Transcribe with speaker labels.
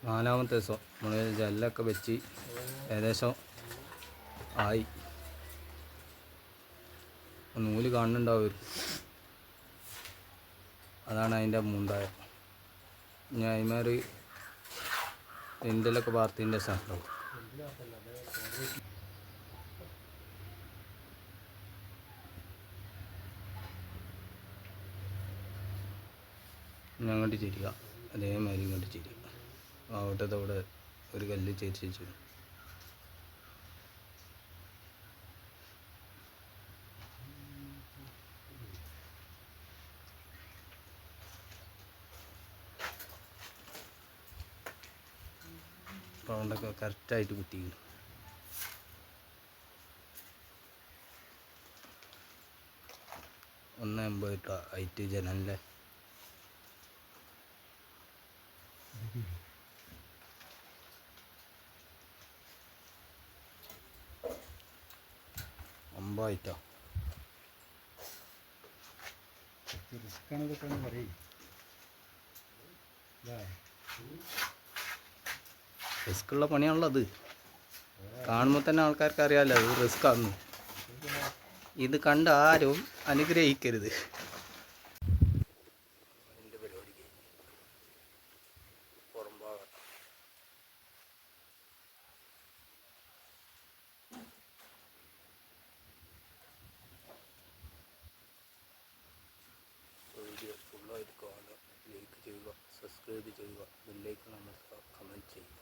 Speaker 1: നാലാമത്തെ ദിവസം നമ്മൾ ജെല്ലൊക്കെ വെച്ച് ഏകദേശം ആയി. നൂല് കാണുന്നുണ്ടാവും. അതാണ് അതിൻ്റെ മുണ്ടായം. ഞാൻ അതിമാര് ഇന്ത്യയിലൊക്കെ പാർത്തിൻ്റെ ശേഷം അങ്ങോട്ട് ചിരിക്കുക. അതേമാതിരി ഇങ്ങോട്ട് ചിരിക്കുക. അവിടെ ഒരു കല്ല് ചേരിച്ചു. റൗണ്ടൊക്കെ കറക്റ്റായിട്ട് കുത്തിക്കുന്നു. 1.80 ഹൈറ്റ് ജനലിൻ്റെ. ഒമ്പായിട്ടോ റിസ്ക്കുള്ള പണിയാണല്ലോ അത്. കാണുമ്പോൾ തന്നെ ആൾക്കാർക്ക് അറിയാമല്ലോ അത് റിസ്ക്കാന്ന്. ഇത് കണ്ട് ആരും അനുഗ്രഹിക്കരുത്. എൻ്റെ പരിപാടി പുറംഭാഗം വീഡിയോ ഫുള്ളായിട്ട് കാണുക. ലൈക്ക് ചെയ്യുക, സബ്സ്ക്രൈബ് ചെയ്യുക, ബെല്ലൈക്കൺ അമർത്തുക, കമൻറ്റ് ചെയ്യുക.